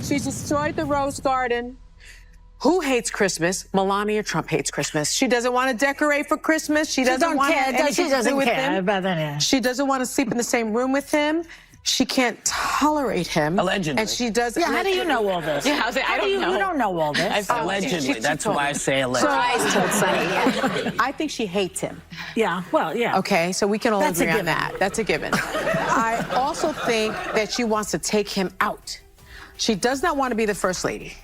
She destroyed the Rose Garden. Who hates Christmas? Melania Trump hates Christmas. She doesn't want to decorate for Christmas. She doesn't want anything to do with him. She doesn't want to sleep in the same room with him. She can't tolerate him. Allegedly. And she does. Yeah, how do you know all this? Yeah, I don't know. You don't know all this. Allegedly. That's why I say allegedly. So, told Sunny. I think she hates him. Yeah, well, yeah. Okay, so we can all agree on that. That's a given. I also think that she wants to take him out. She does not want to be the First Lady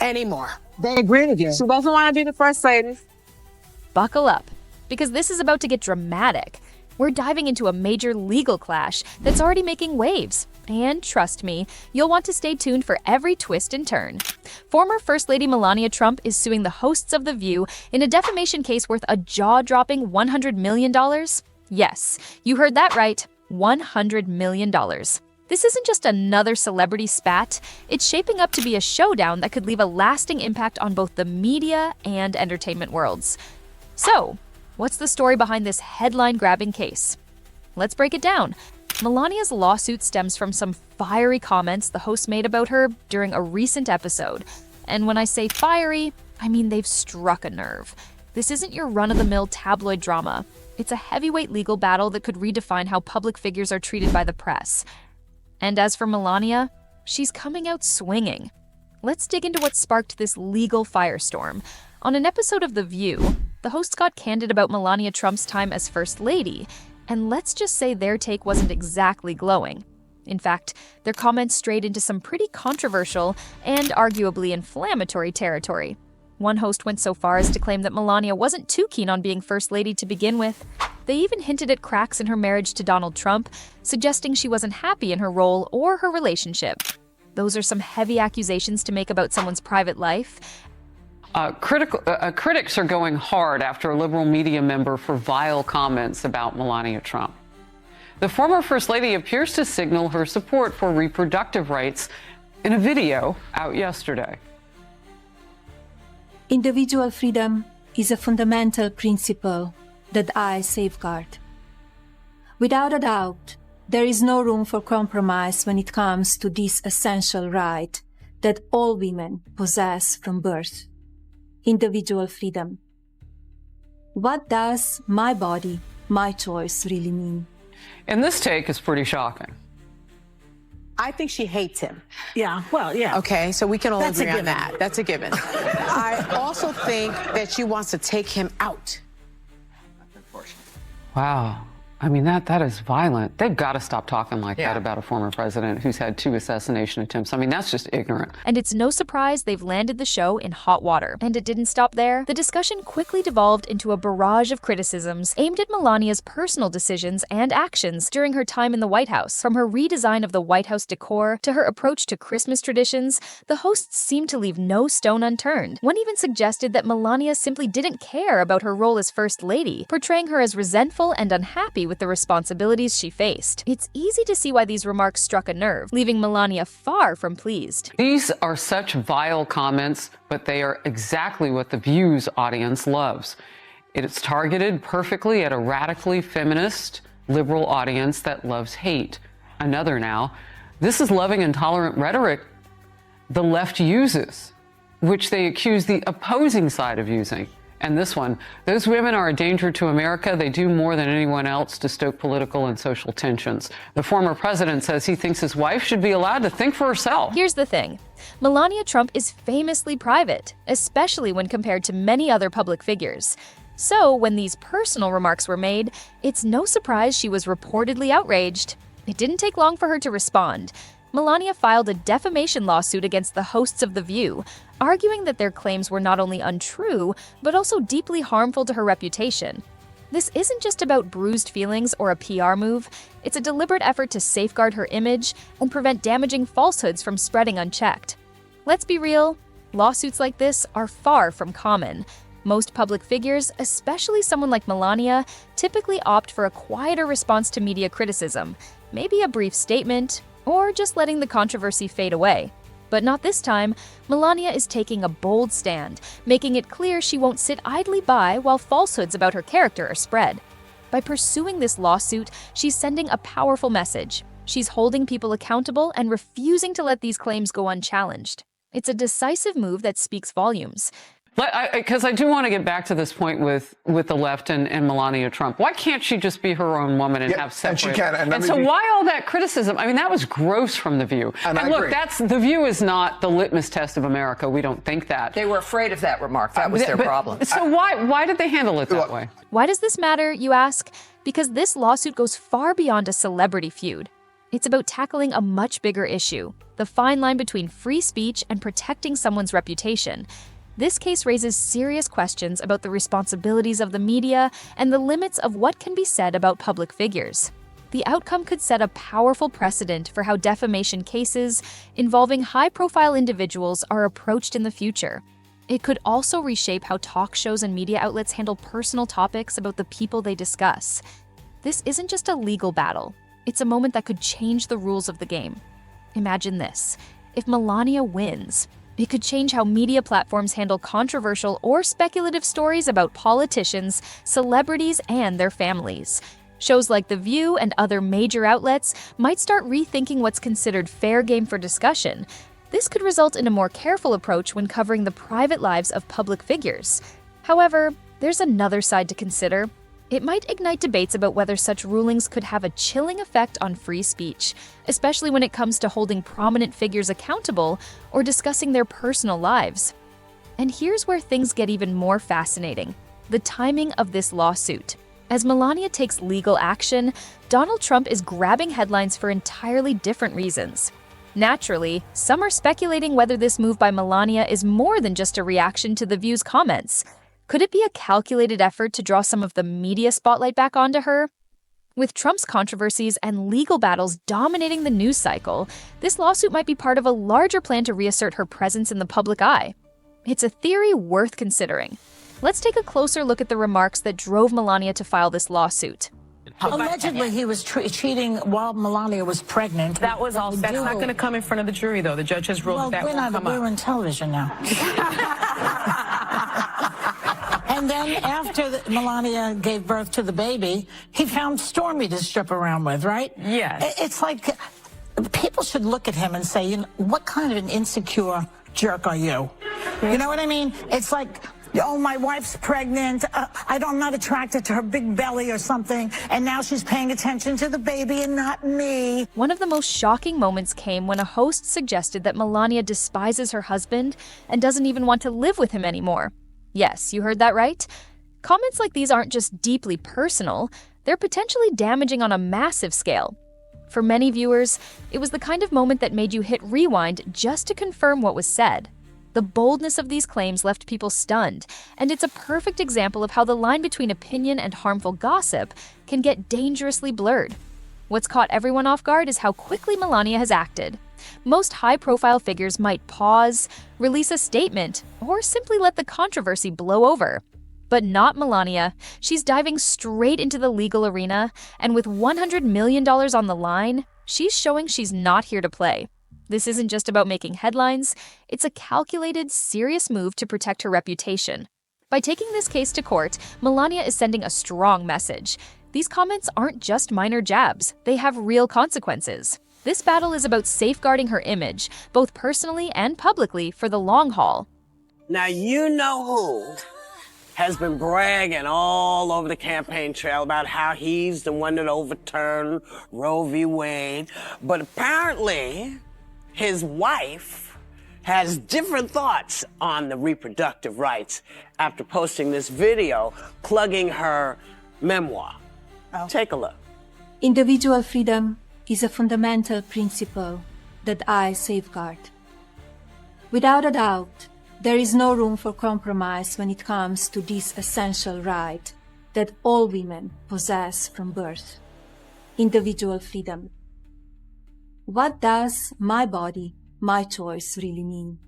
anymore. They agree again. She doesn't want to be the First Lady. Buckle up, because this is about to get dramatic. We're diving into a major legal clash that's already making waves. And trust me, you'll want to stay tuned for every twist and turn. Former First Lady Melania Trump is suing the hosts of The View in a defamation case worth a jaw-dropping $100 million. Yes, you heard that right, $100 million. This isn't just another celebrity spat, it's shaping up to be a showdown that could leave a lasting impact on both the media and entertainment worlds. So, what's the story behind this headline-grabbing case? Let's break it down. Melania's lawsuit stems from some fiery comments the host made about her during a recent episode. And when I say fiery, I mean they've struck a nerve. This isn't your run-of-the-mill tabloid drama. It's a heavyweight legal battle that could redefine how public figures are treated by the press. And as for Melania, she's coming out swinging. Let's dig into what sparked this legal firestorm. On an episode of The View, the hosts got candid about Melania Trump's time as First Lady, and let's just say their take wasn't exactly glowing. In fact, their comments strayed into some pretty controversial and arguably inflammatory territory. One host went so far as to claim that Melania wasn't too keen on being First Lady to begin with. They even hinted at cracks in her marriage to Donald Trump, suggesting she wasn't happy in her role or her relationship. Those are some heavy accusations to make about someone's private life. Critics are going hard after a liberal media member for vile comments about Melania Trump. The former First Lady appears to signal her support for reproductive rights in a video out yesterday. Individual freedom is a fundamental principle that I safeguard. Without a doubt, there is no room for compromise when it comes to this essential right that all women possess from birth. Individual freedom. What does my body, my choice really mean? And this take is pretty shocking. I think she hates him. Yeah, well, yeah. Okay, so we can all That's a agree on given. that. That's a given. I also think that she wants to take him out. Wow. I mean, that is violent. They've got to stop talking like that about a former president who's had 2 assassination attempts. I mean, that's just ignorant. And it's no surprise they've landed the show in hot water. And it didn't stop there. The discussion quickly devolved into a barrage of criticisms aimed at Melania's personal decisions and actions during her time in the White House. From her redesign of the White House decor to her approach to Christmas traditions, the hosts seemed to leave no stone unturned. One even suggested that Melania simply didn't care about her role as First Lady, portraying her as resentful and unhappy with the responsibilities she faced. It's easy to see why these remarks struck a nerve, leaving Melania far from pleased. These are such vile comments, but they are exactly what the View's audience loves. It is targeted perfectly at a radically feminist, liberal audience that loves hate. Another now. This is loving and tolerant rhetoric the left uses, which they accuse the opposing side of using. And this one, those women are a danger to America. They do more than anyone else to stoke political and social tensions. The former president says he thinks his wife should be allowed to think for herself. Here's the thing. Melania Trump is famously private, especially when compared to many other public figures. So when these personal remarks were made, it's no surprise she was reportedly outraged. It didn't take long for her to respond. Melania filed a defamation lawsuit against the hosts of The View, arguing that their claims were not only untrue, but also deeply harmful to her reputation. This isn't just about bruised feelings or a PR move, it's a deliberate effort to safeguard her image and prevent damaging falsehoods from spreading unchecked. Let's be real, lawsuits like this are far from common. Most public figures, especially someone like Melania, typically opt for a quieter response to media criticism, maybe a brief statement, or just letting the controversy fade away. But not this time. Melania is taking a bold stand, making it clear she won't sit idly by while falsehoods about her character are spread. By pursuing this lawsuit, she's sending a powerful message. She's holding people accountable and refusing to let these claims go unchallenged. It's a decisive move that speaks volumes. Because I do want to get back to this point with the left and Melania Trump. Why can't she just be her own woman and have separate? And she can. And so why all that criticism? I mean, that was gross from The View. And I look, agree. The View is not the litmus test of America. We don't think that. They were afraid of that remark. That was their problem. So why did they handle it that way? Why does this matter, you ask? Because this lawsuit goes far beyond a celebrity feud. It's about tackling a much bigger issue, the fine line between free speech and protecting someone's reputation. This case raises serious questions about the responsibilities of the media and the limits of what can be said about public figures. The outcome could set a powerful precedent for how defamation cases involving high-profile individuals are approached in the future. It could also reshape how talk shows and media outlets handle personal topics about the people they discuss. This isn't just a legal battle. It's a moment that could change the rules of the game. Imagine this. If Melania wins, it could change how media platforms handle controversial or speculative stories about politicians, celebrities, and their families. Shows like The View and other major outlets might start rethinking what's considered fair game for discussion. This could result in a more careful approach when covering the private lives of public figures. However, there's another side to consider. It might ignite debates about whether such rulings could have a chilling effect on free speech, especially when it comes to holding prominent figures accountable or discussing their personal lives. And here's where things get even more fascinating: the timing of this lawsuit. As Melania takes legal action, Donald Trump is grabbing headlines for entirely different reasons. Naturally, some are speculating whether this move by Melania is more than just a reaction to The View's comments. Could it be a calculated effort to draw some of the media spotlight back onto her? With Trump's controversies and legal battles dominating the news cycle, this lawsuit might be part of a larger plan to reassert her presence in the public eye. It's a theory worth considering. Let's take a closer look at the remarks that drove Melania to file this lawsuit. Allegedly, he was cheating while Melania was pregnant. That was all. That's not going to come in front of the jury, though. The judge has ruled that won't come up. We're on television now. And then after Melania gave birth to the baby, he found Stormy to strip around with, right? Yes. It's like people should look at him and say, you know, what kind of an insecure jerk are you? You know what I mean? It's like, oh, my wife's pregnant. I'm not attracted to her big belly or something. And now she's paying attention to the baby and not me. One of the most shocking moments came when a host suggested that Melania despises her husband and doesn't even want to live with him anymore. Yes, you heard that right. Comments like these aren't just deeply personal, they're potentially damaging on a massive scale. For many viewers, it was the kind of moment that made you hit rewind just to confirm what was said. The boldness of these claims left people stunned, and it's a perfect example of how the line between opinion and harmful gossip can get dangerously blurred. What's caught everyone off guard is how quickly Melania has acted. Most high-profile figures might pause, release a statement, or simply let the controversy blow over. But not Melania. She's diving straight into the legal arena, and with $100 million on the line, she's showing she's not here to play. This isn't just about making headlines, it's a calculated, serious move to protect her reputation. By taking this case to court, Melania is sending a strong message. These comments aren't just minor jabs, they have real consequences. This battle is about safeguarding her image, both personally and publicly, for the long haul. Now you know who has been bragging all over the campaign trail about how he's the one that overturned Roe v. Wade, but apparently his wife has different thoughts on the reproductive rights after posting this video plugging her memoir. Take a look. Individual freedom is a fundamental principle that I safeguard. Without a doubt, there is no room for compromise when it comes to this essential right that all women possess from birth: individual freedom. What does my body, my choice really mean?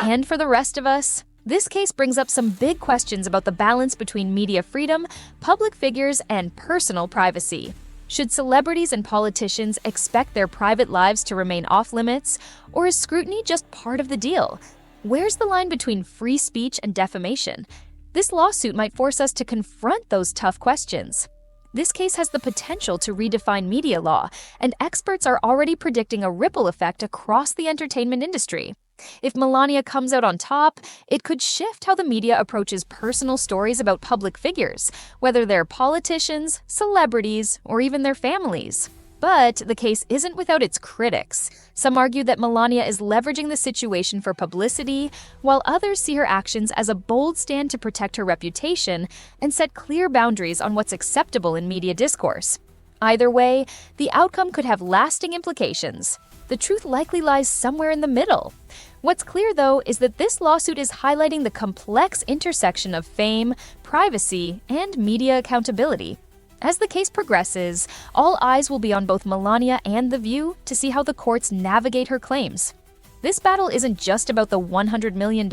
And for the rest of us, this case brings up some big questions about the balance between media freedom, public figures, and personal privacy. Should celebrities and politicians expect their private lives to remain off limits, or is scrutiny just part of the deal? Where's the line between free speech and defamation? This lawsuit might force us to confront those tough questions. This case has the potential to redefine media law, and experts are already predicting a ripple effect across the entertainment industry. If Melania comes out on top, it could shift how the media approaches personal stories about public figures, whether they're politicians, celebrities, or even their families. But the case isn't without its critics. Some argue that Melania is leveraging the situation for publicity, while others see her actions as a bold stand to protect her reputation and set clear boundaries on what's acceptable in media discourse. Either way, the outcome could have lasting implications. The truth likely lies somewhere in the middle. What's clear, though, is that this lawsuit is highlighting the complex intersection of fame, privacy, and media accountability. As the case progresses, all eyes will be on both Melania and The View to see how the courts navigate her claims. This battle isn't just about the $100 million,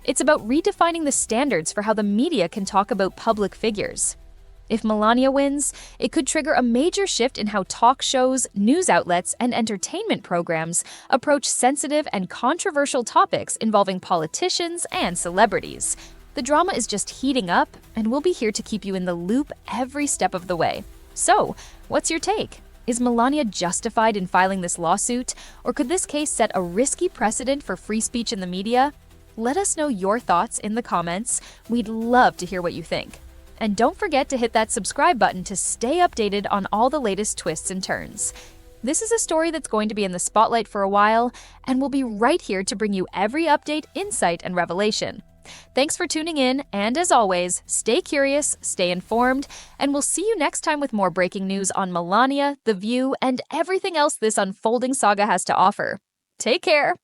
it's about redefining the standards for how the media can talk about public figures. If Melania wins, it could trigger a major shift in how talk shows, news outlets, and entertainment programs approach sensitive and controversial topics involving politicians and celebrities. The drama is just heating up, and we'll be here to keep you in the loop every step of the way. So, what's your take? Is Melania justified in filing this lawsuit, or could this case set a risky precedent for free speech in the media? Let us know your thoughts in the comments. We'd love to hear what you think. And don't forget to hit that subscribe button to stay updated on all the latest twists and turns. This is a story that's going to be in the spotlight for a while, and we'll be right here to bring you every update, insight, and revelation. Thanks for tuning in, and as always, stay curious, stay informed, and we'll see you next time with more breaking news on Melania, The View, and everything else this unfolding saga has to offer. Take care!